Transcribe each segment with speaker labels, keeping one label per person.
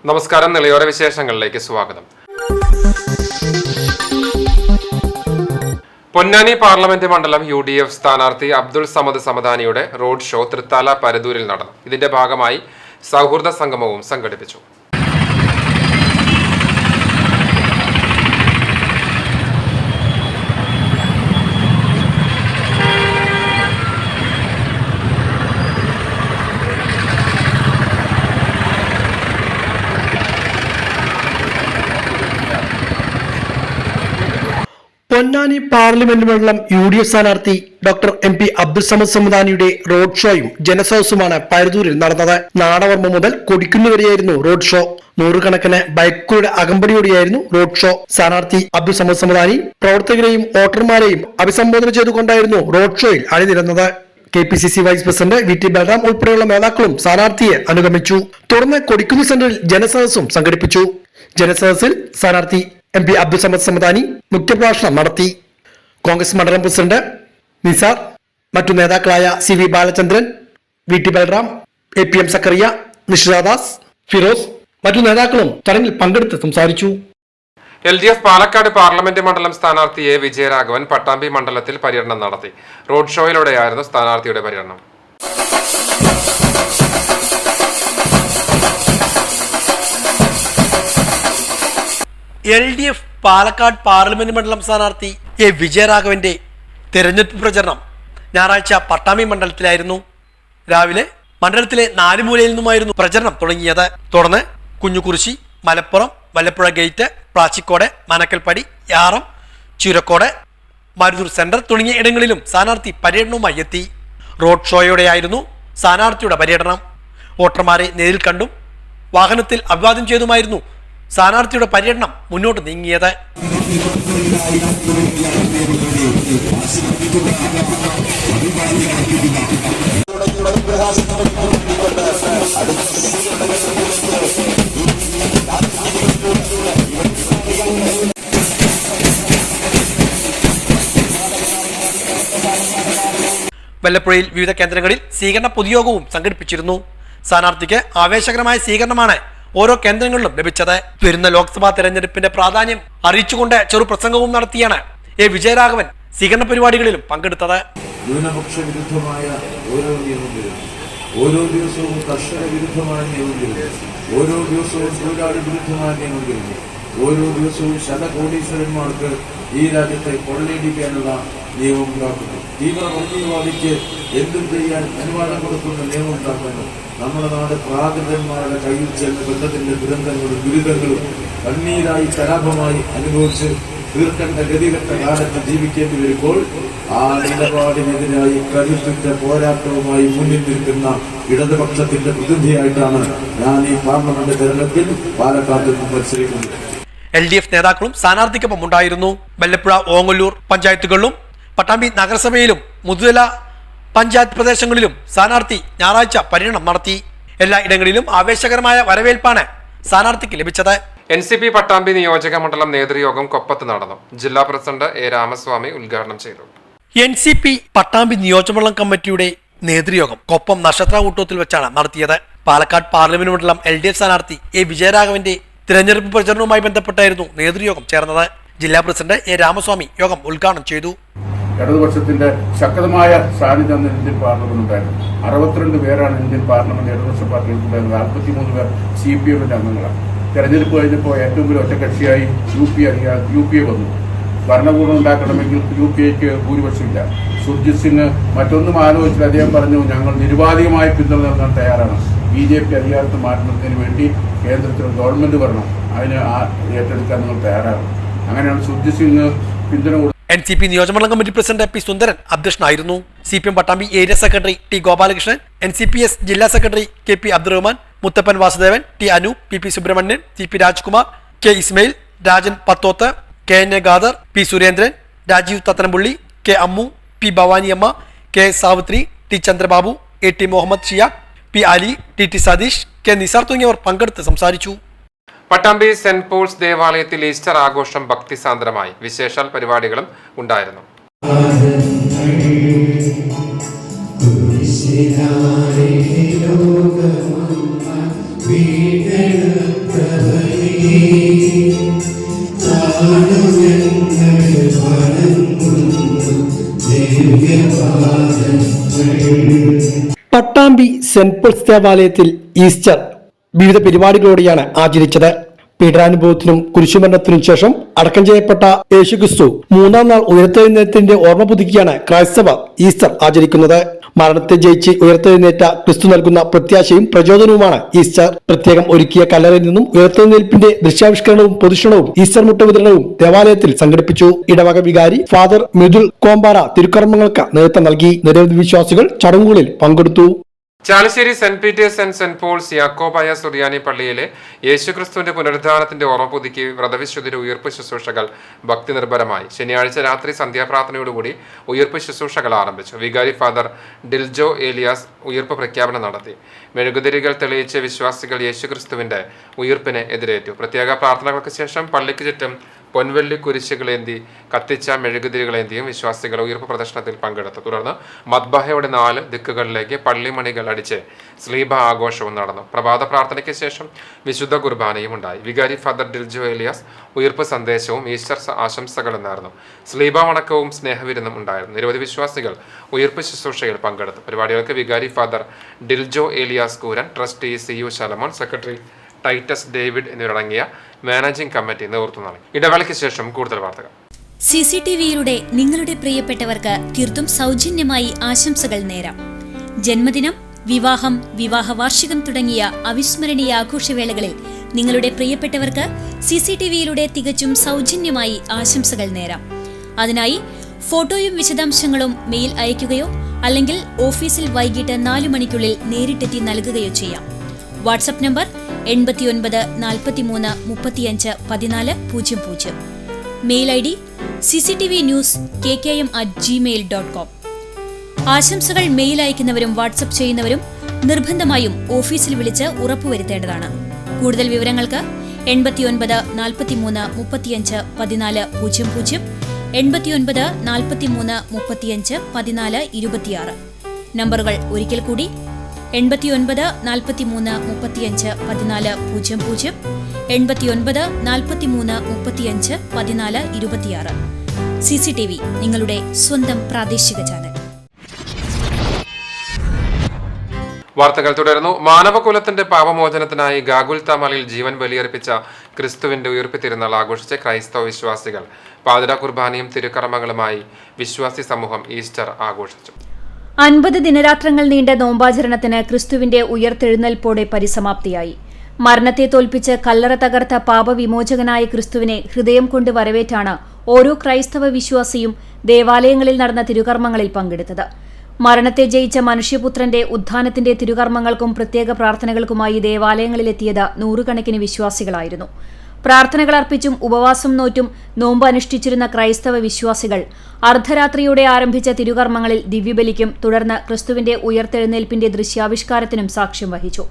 Speaker 1: നമസ്കാരം. നിളയോര വിശേഷങ്ങളിലേക്ക് സ്വാഗതം. പൊന്നാനി പാർലമെന്റ് മണ്ഡലം UDF സ്ഥാനാർത്ഥി അബ്ദുൾ സമദ് സമദാനിയുടെ റോഡ് ഷോ തൃത്താല പരതൂരിൽ നടന്നു. ഇതിന്റെ ഭാഗമായി സൗഹൃദ സംഗമവും സംഘടിപ്പിച്ചു.
Speaker 2: പൊന്നാനി പാർലമെന്റ് മണ്ഡലം UDF സ്ഥാനാർത്ഥി ഡോക്ടർ MP അബ്ദുൾ സമദ് സമദാനിയുടെ റോഡ് ഷോയും ജനസദസ്സുമാണ് പരതൂരിൽ നടന്നത്. നാടവർമ്മ മുതൽ കൊടിക്കുന്ന് വരെയായിരുന്നു റോഡ് ഷോ. നൂറുകണക്കിന് ബൈക്കുകളുടെ അകമ്പടിയോടെയായിരുന്നു റോഡ് ഷോ. സ്ഥാനാർത്ഥി അബ്ദുൾ സമദ് സമദാനി പ്രവർത്തകരെയും വോട്ടർമാരെയും അഭിസംബോധന ചെയ്തുകൊണ്ടായിരുന്നു റോഡ് ഷോയിൽ അണിനിരന്നത്. KPCC vice president VT Balram ഉൾപ്പെടെയുള്ള നേതാക്കളും സ്ഥാനാർത്ഥിയെ അനുഗമിച്ചു. തുടർന്ന് കൊടിക്കുന്ന് സെന്ററിൽ ജനസദസ്സും സംഘടിപ്പിച്ചു. ജനസദസ്സിൽ സ്ഥാനാർത്ഥി MP അബ്ദുൾ സമദ് സമദാനി മുഖ്യപ്രഭാഷണം നടത്തി. കോൺഗ്രസ് മണ്ഡലം പ്രസിഡന്റ് നിസാർ, മറ്റു നേതാക്കളായ CV Balachandran, VT Balram, APM Zacharia, നിഷിദാദാസ്, Firoz, മറ്റു നേതാക്കളും ചടങ്ങിൽ പങ്കെടുത്ത് സംസാരിച്ചു.
Speaker 1: LDF പാലക്കാട് പാർലമെന്റ് മണ്ഡലം സ്ഥാനാർത്ഥി A വിജയരാഘവൻ പട്ടാമ്പി മണ്ഡലത്തിൽ പര്യടനം നടത്തി. റോഡ് ഷോയിലൂടെയായിരുന്നു സ്ഥാനാർത്ഥിയുടെ പര്യടനം.
Speaker 2: LDF പാലക്കാട് പാർലമെന്റ് മണ്ഡലം സ്ഥാനാർത്ഥി A വിജയരാഘവന്റെ തെരഞ്ഞെടുപ്പ് പ്രചരണം ഞായറാഴ്ച പട്ടാമ്പി മണ്ഡലത്തിലായിരുന്നു. രാവിലെ മണ്ഡലത്തിലെ 4 മൂലയിൽ നിന്നുമായിരുന്നു പ്രചരണം തുടങ്ങിയത്. തുടർന്ന് കുഞ്ഞുകുറിശി, മലപ്പുറം, വല്ലപ്പുഴ ഗേറ്റ്, പ്ലാച്ചിക്കോട്, മനക്കൽപ്പടി, യാറം, ചുരക്കോട്, മരുതൂർ സെന്റർ തുടങ്ങിയ ഇടങ്ങളിലും സ്ഥാനാർത്ഥി പര്യടനവുമായി എത്തി. റോഡ് ഷോയോടെയായിരുന്നു സ്ഥാനാർത്ഥിയുടെ പര്യടനം. വോട്ടർമാരെ നേരിൽ കണ്ടും വാഹനത്തിൽ അഭിവാദ്യം ചെയ്തുമായിരുന്നു സ്ഥാനാർത്ഥിയുടെ പര്യടനം മുന്നോട്ട് നീങ്ങിയത്. വല്ലപ്പുഴയിൽ വിവിധ കേന്ദ്രങ്ങളിൽ സ്വീകരണ പൊതുയോഗവും സംഘടിപ്പിച്ചിരുന്നു. സ്ഥാനാർത്ഥിക്ക് ആവേശകരമായ സ്വീകരണമാണ് ഓരോ കേന്ദ്രങ്ങളിലും ലഭിച്ചത്. വരുന്ന ലോക്സഭാ തെരഞ്ഞെടുപ്പിന്റെ പ്രാധാന്യം അറിയിച്ചുകൊണ്ട് ചെറു പ്രസംഗവും നടത്തിയാണ് A വിജയരാഘവൻ സ്വീകരണ പരിപാടികളിലും പങ്കെടുത്തത്.
Speaker 3: ന്യൂനപക്ഷ വിരുദ്ധമായ ഓരോ നിയമങ്ങളും, ഓരോ ദിവസവും കർഷക വിരുദ്ധമായ നിയമങ്ങളും, ഓരോ ദിവസവും തൊഴിലാളി വിരുദ്ധമായ നിയമങ്ങളും, ഓരോ ദിവസവും ശതകോടീശ്വരന്മാർക്ക് ഈ രാജ്യത്തെ കൊള്ളയടിക്കാനുള്ള നിയമം ഉണ്ടാക്കുന്നു. തീവ്ര വർഗീയവാദിക്ക് എന്തും ചെയ്യാൻ അനുവാദം കൊടുക്കുന്ന നിയമം ഉണ്ടാക്കുന്നു. നമ്മുടെ നാട് പ്രാകൃതന്മാരുടെ കയ്യിൽ ചെന്ന് ബന്ധത്തിന്റെ ദുരിതങ്ങളും കണ്ണീരായി കലാപമായി അനുഭവിച്ച് തീർക്കേണ്ട ഗതികെട്ട കാലത്ത് ജീവിക്കേണ്ടി വരുമ്പോൾ ആ നിലപാടിനെതിരായി കരുത്തുറ്റ പോരാട്ടവുമായി മുന്നിൽ നിൽക്കുന്ന ഇടതുപക്ഷത്തിന്റെ പ്രതിനിധിയായിട്ടാണ് ഞാൻ ഈ പാർലമെന്റ് തെരഞ്ഞെടുപ്പിൽ പാലക്കാട് നിന്ന് മത്സരിക്കുന്നത്.
Speaker 2: LDF നേതാക്കളും സ്ഥാനാർത്ഥിക്കൊപ്പം ഉണ്ടായിരുന്നു. വല്ലപ്പുഴ, ഓങ്ങല്ലൂർ പഞ്ചായത്തുകളിലും പട്ടാമ്പി നഗരസഭയിലും മുതുതല പഞ്ചായത്ത് പ്രദേശങ്ങളിലും സ്ഥാനാർത്ഥി ഞായറാഴ്ച പര്യടനം നടത്തി. എല്ലാ ഇടങ്ങളിലും ആവേശകരമായ വരവേൽപ്പാണ് സ്ഥാനാർത്ഥിക്ക് ലഭിച്ചത്.
Speaker 1: NCP പട്ടാമ്പി നിയോജക മണ്ഡലം നേതൃയോഗം കൊപ്പത്ത് നടന്നു. ജില്ലാ പ്രസിഡന്റ് A രാമസ്വാമി ഉദ്ഘാടനം ചെയ്തു.
Speaker 2: NCP പട്ടാമ്പി നിയോജകമണ്ഡലം കമ്മിറ്റിയുടെ നേതൃയോഗം കൊപ്പം നക്ഷത്ര ഊട്ടത്തിൽ വെച്ചാണ് നടത്തിയത്. പാലക്കാട് പാർലമെന്റ് മണ്ഡലം LDF സ്ഥാനാർത്ഥി A വിജയരാഘവന്റെ തിരഞ്ഞെടുപ്പ് പ്രചരണവുമായി ബന്ധപ്പെട്ടായിരുന്നു നേതൃയോഗം ചേർന്നത്. ജില്ലാ പ്രസിഡന്റ് A രാമസ്വാമി യോഗം ഉദ്ഘാടനം ചെയ്തു.
Speaker 4: ഇടതുപക്ഷത്തിന്റെ ശക്തമായ സാന്നിധ്യം ഇന്ത്യൻ പാർലമെന്റ് ഉണ്ടായിരുന്നു. 62 പേരാണ് ഇന്ത്യൻ പാർലമെന്റ് ഇടതുപക്ഷ പാർട്ടികൾക്കുണ്ടായിരുന്നത്. 43 പേർ CPMന്റെ അംഗങ്ങളാണ്. തെരഞ്ഞെടുപ്പ് കഴിഞ്ഞപ്പോൾ ഏറ്റവും വലിയ ഒറ്റക്കക്ഷിയായി UPA വന്നു. ഭരണകൂടം ഉണ്ടാക്കണമെങ്കിൽ UPAക്ക് ഭൂരിപക്ഷമില്ല. സുർജിത് സിംഗ് മറ്റൊന്നും ആലോചിച്ചില്ല. അദ്ദേഹം പറഞ്ഞു, ഞങ്ങൾ നിരുപാധികമായ പിന്തുണ നൽകാൻ തയ്യാറാണ്. BJP അധികാരത്തിൽ മാറ്റുന്നതിന് വേണ്ടി കേന്ദ്രത്തിൽ ഗവൺമെന്റ് വരണം, അതിന് ഏറ്റെടുക്കാൻ നിങ്ങൾ തയ്യാറാണ്. അങ്ങനെയാണ് സുർജിത് സിംഗ് പിന്തുണ.
Speaker 2: NCP നിയോജകമണ്ഡലം കമ്മിറ്റി പ്രസിഡന്റ് P സുന്ദരൻ അധ്യക്ഷനായിരുന്നു. CPM Pattambi area secretary T Gopalakrishnan, NCPS ജില്ലാ secretary KP Abdurahman, Muthappan Vasudevan, T Anu, PP Subrahmanian, TP Rajkumar, K Ismail, Rajan Pathoth, KNA Gadar, P Surendran, Rajeev Thathanampully, K Ammu, P Bhavaniamma, K Savitri, T Chandrababu, AT Muhammad Shiyakh, P Ali, TT Satheesh, K Nisar തുടങ്ങിയവർ പങ്കെടുത്ത് സംസാരിച്ചു.
Speaker 1: പട്ടാമ്പി സെന്റ് പോൾസ് ദേവാലയത്തിൽ ഈസ്റ്റർ ആഘോഷം ഭക്തിസാന്ദ്രമായി. വിശേഷാൽ പരിപാടികളും ഉണ്ടായിരുന്നു.
Speaker 2: പട്ടാമ്പി സെന്റ് പോൾസ് ദേവാലയത്തിൽ ഈസ്റ്റർ വിവിധ പരിപാടികളോടെയാണ് ആചരിച്ചത്. പീഡനാനുഭവത്തിനും കുരിശുമരണത്തിനും ശേഷം അടക്കം ചെയ്യപ്പെട്ട യേശുക്രിസ്തു മൂന്നാം നാൾ ഉയർത്തെഴുന്നേറ്റത്തിന്റെ ഓർമ്മ പുതുക്കിയാണ് ക്രൈസ്തവർ ഈസ്റ്റർ ആചരിക്കുന്നത്. മരണത്തെ ജയിച്ച് ഉയർത്തെഴുന്നേറ്റ ക്രിസ്തു നൽകുന്ന പ്രത്യാശയും പ്രചോദനവുമാണ് ഈസ്റ്റർ. പ്രത്യേകം ഒരുക്കിയ കല്ലറയിൽ നിന്നും ഉയർത്തെഴുന്നേൽപ്പിന്റെ ദൃശ്യാവിഷ്കരണവും പൊതുഷണവും ഈസ്റ്റർ മുട്ട വിതരണവും ദേവാലയത്തിൽ സംഘടിപ്പിച്ചു. ഇടവക വികാരി ഫാദർ മിഥുൽ കോമ്പാറ തിരുക്കർമ്മങ്ങൾക്ക് നേതൃത്വം നൽകി. നിരവധി വിശ്വാസികൾ ചടങ്ങുകളിൽ പങ്കെടുത്തു.
Speaker 1: Chalissery saint Peter's and saint Paul's Yakobaya Suriyani പള്ളിയിലെ യേശുക്രിസ്തുവിന്റെ പുനരുദ്ധാനത്തിന്റെ ഓർമ്മ പുതുക്കി വ്രതവിശുദ്ധരുടെ ഉയർപ്പ് ശുശ്രൂഷകൾ ഭക്തിനിർഭരമായി. ശനിയാഴ്ച രാത്രി സന്ധ്യാപ്രാർത്ഥനയോടുകൂടി ഉയർപ്പ് ശുശ്രൂഷകൾ ആരംഭിച്ചു. വികാരി ഫാദർ ഡിൽജോ ഏലിയാസ് ഉയർപ്പ് പ്രഖ്യാപനം നടത്തി. മെഴുകുതിരികൾ തെളിയിച്ച് വിശ്വാസികൾ യേശുക്രിസ്തുവിന്റെ ഉയർപ്പിനെ എതിരേറ്റു. പ്രത്യേക പ്രാർത്ഥനകൾക്ക് ശേഷം പള്ളിക്ക് ചുറ്റും പൊൻവെള്ളി കുരിശുകളേന്തി കത്തിച്ച മെഴുകുതിരികളേന്തിയും വിശ്വാസികൾ ഉയർപ്പ് പ്രദർശനത്തിൽ പങ്കെടുത്തു. തുടർന്ന് മദ്ബഹയുടെ 4 ദിക്കുകളിലേക്ക് പള്ളിമണികൾ അടിച്ച് സ്ലീബ ആഘോഷവും നടന്നു. പ്രഭാത പ്രാർത്ഥനയ്ക്ക് ശേഷം വിശുദ്ധ കുർബാനയും ഉണ്ടായി. വികാരി ഫാദർ ഡിൽജോ ഏലിയാസ് ഉയർപ്പ് സന്ദേശവും ഈസ്റ്റർ ആശംസകളും നേർന്നു. സ്ലീബ വണക്കവും സ്നേഹവിരുന്നും ഉണ്ടായിരുന്നു. നിരവധി വിശ്വാസികൾ ഉയർപ്പ് ശുശ്രൂഷയിൽ പങ്കെടുത്തു. പരിപാടികൾക്ക് വികാരി father Diljo Elias Kooran, trustee CU Shalamon, secretary Titus David എന്നിവരടങ്ങിയ മാനേജിംഗ് കമ്മിറ്റി നേതൃത്വം നൽകി. ഇടവേളയ്ക്ക് ശേഷം കൂടുതൽ വാർത്തകൾ.
Speaker 5: CCTVയിലൂടെ നിങ്ങളുടെ പ്രിയപ്പെട്ടവർക്ക് തീർത്തും സൗജന്യമായി ആശംസകൾ നേരാം. ജന്മദിനം, വിവാഹം, വിവാഹ വാർഷികം തുടങ്ങിയ അവിസ്മരണീയ ആഘോഷവേളകളിൽ നിങ്ങളുടെ പ്രിയപ്പെട്ടവർക്ക് CCTVയിലൂടെ തികച്ചും സൗജന്യമായി ആശംസകൾ നേരാം. അതിനായി ഫോട്ടോയും വിശദാംശങ്ങളും മെയിൽ അയയ്ക്കുകയോ അല്ലെങ്കിൽ ഓഫീസിൽ വൈകിട്ട് 4 മണിക്കുള്ളിൽ നേരിട്ടെത്തി നൽകുകയോ ചെയ്യാം. WhatsApp number 89 43 35 14 00. Mail ID cctvnews@gmail.com. ആശംസകൾ മെയിൽ അയക്കുന്നവരും വാട്സ്ആപ്പ് ചെയ്യുന്നവരും നിർബന്ധമായും ഓഫീസിൽ വിളിച്ച് ഉറപ്പുവരുത്തേണ്ടതാണ്. കൂടുതൽ വിവരങ്ങൾക്ക് 89 43 35 14 00, 89 43 35 14 26. നമ്പറുകൾ ഒരിക്കൽ കൂടി 89 43 35 14 00, 89 43 35 14 26. CCTV, നിങ്ങളുടെ സ്വന്തം പ്രാദേശിക ചാനൽ.
Speaker 1: വാർത്തകൾ തുടരുന്നു. മാനവകുലത്തിന്റെ പാപമോചനത്തിനായി ഗാഗുൽത്താമലയിൽ ജീവൻ ബലിയർപ്പിച്ച ക്രിസ്തുവിന്റെ ഉയർപ്പ് തിരുനാൾ ആഘോഷിച്ച ക്രൈസ്തവ വിശ്വാസികൾ പാതിര കുർബാനയും തിരുക്കർമ്മങ്ങളുമായി വിശ്വാസി സമൂഹം ഈസ്റ്റർ ആഘോഷിച്ചു.
Speaker 6: 50 ദിനരാത്രങ്ങൾ നീണ്ട നോമ്പാചരണത്തിന് ക്രിസ്തുവിന്റെ ഉയർത്തെഴുന്നേൽപ്പോടെ പരിസമാപ്തിയായി. മരണത്തെ തോൽപ്പിച്ച് കല്ലറ തകർത്ത പാപവിമോചകനായ ക്രിസ്തുവിനെ ഹൃദയം കൊണ്ട് വരവേറ്റാണ് ഓരോ ക്രൈസ്തവ വിശ്വാസിയും ദേവാലയങ്ങളിൽ നടന്ന തിരുകർമ്മങ്ങളിൽ പങ്കെടുത്തത്. മരണത്തെ ജയിച്ച മനുഷ്യപുത്രന്റെ ഉത്ഥാനത്തിന്റെ തിരുകർമ്മങ്ങൾക്കും പ്രത്യേക പ്രാർത്ഥനകൾക്കുമായി ദേവാലയങ്ങളിലെത്തിയത് നൂറുകണക്കിന് വിശ്വാസികളായിരുന്നു. പ്രാർത്ഥനകൾ അർപ്പിച്ചും ഉപവാസം നോറ്റും നോമ്പ് അനുഷ്ഠിച്ചിരുന്ന ക്രൈസ്തവ വിശ്വാസികൾ അർദ്ധരാത്രിയോടെ ആരംഭിച്ച തിരുകർമ്മങ്ങളിൽ ദിവ്യബലിക്കും തുടർന്ന് ക്രിസ്തുവിന്റെ ഉയർത്തെഴുന്നേൽപ്പിന്റെ ദൃശ്യാവിഷ്കാരത്തിനും സാക്ഷ്യം വഹിച്ചു.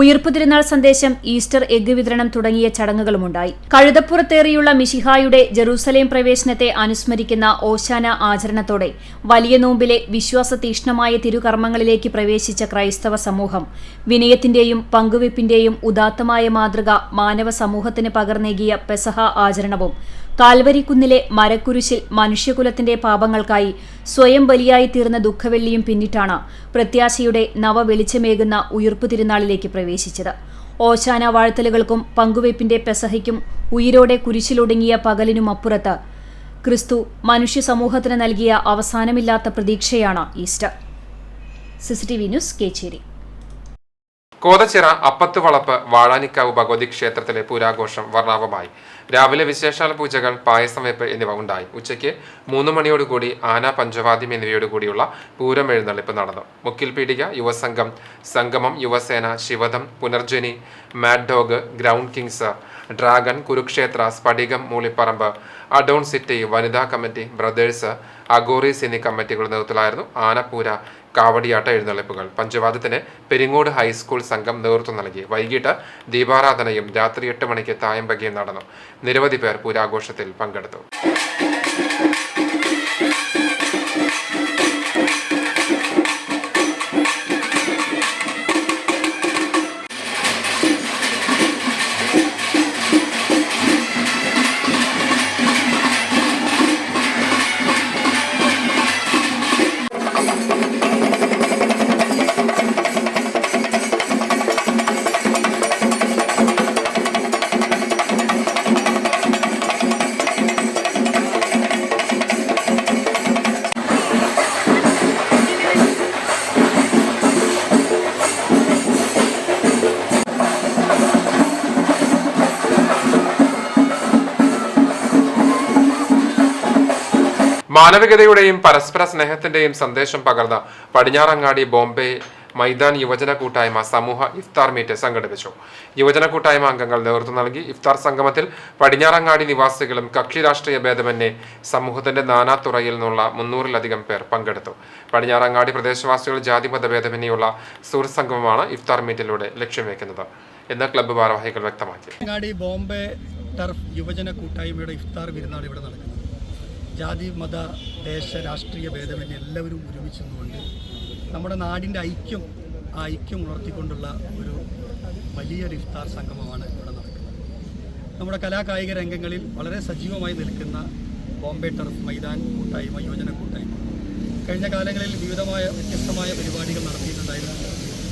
Speaker 6: ഉയിർപ്പ് തിരുനാൾ സന്ദേശം, ഈസ്റ്റർ എഗ് വിതരണം തുടങ്ങിയ ചടങ്ങുകളുമുണ്ടായി. കഴുതപ്പുറത്തേറിയുള്ള മിശിഹായുടെ ജെറൂസലേം പ്രവേശനത്തെ അനുസ്മരിക്കുന്ന ഓശാന ആചരണത്തോടെ വലിയ നോമ്പിലെ വിശ്വാസ തീഷ്ണമായ തിരുകർമ്മങ്ങളിലേക്ക് പ്രവേശിച്ച ക്രൈസ്തവ സമൂഹം വിനയത്തിന്റെയും പങ്കുവെപ്പിന്റെയും ഉദാത്തമായ മാതൃക മാനവ സമൂഹത്തിന് പകർന്നേകിയ പെസഹ ആചരണവും കാൽവരിക്കുന്നിലെ മരക്കുരിശിൽ മനുഷ്യകുലത്തിന്റെ പാപങ്ങൾക്കായി സ്വയം ബലിയായി തീർന്ന ദുഃഖവെള്ളിയും പിന്നിട്ടാണ് പ്രത്യാശയുടെ നവവെളിച്ചമേകുന്ന ഉയിർപ്പ് തിരുനാളിലേക്ക് പ്രവേശിച്ചത്. ഓശാന വാഴ്ത്തലുകൾക്കും പങ്കുവയ്പിന്റെ പെസഹയ്ക്കും ഉയിരോടെ കുരിശിലൊടുങ്ങിയ പകലിനുമപ്പുറത്ത് ക്രിസ്തു മനുഷ്യ സമൂഹത്തിന് നൽകിയ അവസാനമില്ലാത്ത പ്രതീക്ഷയാണ് ഈസ്റ്റർ. CCTV news, Kechery.
Speaker 1: കോതച്ചിറ അപ്പത്തുവളപ്പ് വാഴാനിക്കാവ് ഭഗവതി ക്ഷേത്രത്തിലെ പൂരാഘോഷം വർണ്ണാഭമായി. രാവിലെ വിശേഷാൽ പൂജകൾ, പായസം വെപ്പ് എന്നിവ ഉണ്ടായി. ഉച്ചയ്ക്ക് 3 മണിയോടുകൂടി ആന, പഞ്ചവാദ്യം എന്നിവയോടുകൂടിയുള്ള പൂരം എഴുന്നള്ളിപ്പ് നടന്നു. മുക്കിൽ പീടിക, Yuvasangham, Sangamam, Yuvasena, Shivadam, Punarjani, mad dog, ground kings, dragon, Kurukshetra, Sphatikam, Moolipparambu, adorn city, വനിതാ കമ്മിറ്റി, ബ്രദേഴ്സ്, അഗോറീസ് എന്നീ കമ്മിറ്റികളുടെ നേതൃത്വത്തിലായിരുന്നു ആനപ്പൂര കാവടിയാട്ട എഴുന്നള്ളിപ്പുകൾ. പഞ്ചവാദ്യത്തിന് പെരിങ്ങോട് ഹൈസ്കൂൾ സംഘം നേതൃത്വം നൽകി. വൈകിട്ട് ദീപാരാധനയും രാത്രി 8 മണിക്ക് തായമ്പകയും നടന്നു. നിരവധി പേർ പൂരാഘോഷത്തിൽ പങ്കെടുത്തു. മാനവികതയുടെയും പരസ്പര സ്നേഹത്തിന്റെയും സന്ദേശം പകർന്ന പടിഞ്ഞാറങ്ങാടി ബോംബെ മൈതാൻ യുവജന കൂട്ടായ്മ സമൂഹ ഇഫ്താർ മീറ്റ് സംഘടിപ്പിച്ചു. യുവജന കൂട്ടായ്മ അംഗങ്ങൾ നേതൃത്വം നൽകി. ഇഫ്താർ സംഗമത്തിൽ പടിഞ്ഞാറങ്ങാടി നിവാസികളും കക്ഷി രാഷ്ട്രീയ ഭേദമന്യേ സമൂഹത്തിന്റെ നാനാതുറയിൽ നിന്നുള്ള 300-ലധികം പേർ പങ്കെടുത്തു. പടിഞ്ഞാറങ്ങാടി പ്രദേശവാസികൾ ജാതിമത ഭേദമന്യേയുള്ള സുഹൃത്ത് സംഗമമാണ് ഇഫ്താർ മീറ്റിലൂടെ ലക്ഷ്യം വെക്കുന്നത് എന്ന് ക്ലബ്ബ് ഭാരവാഹികൾ വ്യക്തമാക്കി.
Speaker 7: അങ്ങാടി ബോംബെ ടർഫ് യുവജന കൂട്ടായ്മയുടെ ഇഫ്താർ വിരുന്നാണ് ഇവിടെ നടക്കുന്നത്. ജാതി, മത, ദേശ, രാഷ്ട്രീയ ഭേദമന്യേ എല്ലാവരും ഒരുമിച്ച് നിന്നുകൊണ്ട് നമ്മുടെ നാടിൻ്റെ ഐക്യം ഉണർത്തിക്കൊണ്ടുള്ള ഒരു വലിയൊരു ഇഫ്താർ സംഗമമാണ് ഇവിടെ നടക്കുന്നത്. നമ്മുടെ കലാകായിക രംഗങ്ങളിൽ വളരെ സജീവമായി നിൽക്കുന്ന ബോംബെ ടർഫ് മൈതാൻ കൂട്ടായ്മ, യുവജന കൂട്ടായ്മ കഴിഞ്ഞ കാലങ്ങളിൽ വ്യത്യസ്തമായ പരിപാടികൾ നടത്തിയിട്ടുണ്ടായിരുന്നു.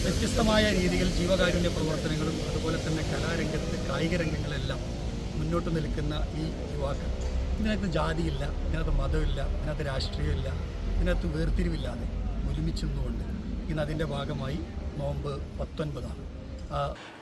Speaker 7: വ്യത്യസ്തമായ രീതിയിൽ ജീവകാരുണ്യ പ്രവർത്തനങ്ങളും അതുപോലെ തന്നെ കലാരംഗത്ത്, കായിക രംഗങ്ങളെല്ലാം മുന്നോട്ട് നിൽക്കുന്ന ഈ യുവാക്കൾ, ഇതിനകത്ത് ജാതിയില്ല, ഇതിനകത്ത് മതമില്ല, ഇതിനകത്ത് രാഷ്ട്രീയമില്ല, ഇതിനകത്ത് വേർതിരിവില്ലാതെ ഒരുമിച്ച് നിന്നുകൊണ്ട് ഇന്ന് അതിൻ്റെ ഭാഗമായി നോമ്പ് 19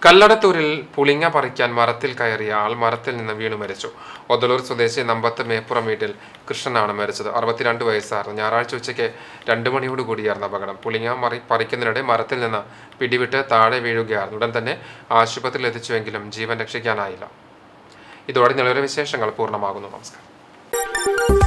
Speaker 1: കല്ലടത്തൂരിൽ പുളിങ്ങ പറിക്കാൻ മരത്തിൽ കയറിയ ആൾ മരത്തിൽ നിന്ന് വീണു മരിച്ചു. ഒതലൂർ സ്വദേശി നമ്പത്ത് മേപ്പുറം വീട്ടിൽ കൃഷ്ണനാണ് മരിച്ചത്. 62 വയസ്സായിരുന്നു. ഞായറാഴ്ച ഉച്ചയ്ക്ക് 2 മണിയോടുകൂടിയായിരുന്നു അപകടം. പുളിങ്ങ പറിക്കുന്നതിനിടെ മരത്തിൽ നിന്ന് പിടിവിട്ട് താഴെ വീഴുകയായിരുന്നു. ഉടൻ തന്നെ ആശുപത്രിയിൽ എത്തിച്ചുവെങ്കിലും ജീവൻ രക്ഷിക്കാനായില്ല. ഇതോടെ നിലവിലെ വിശേഷങ്ങൾ പൂർണ്ണമാകുന്നു. നമസ്കാരം.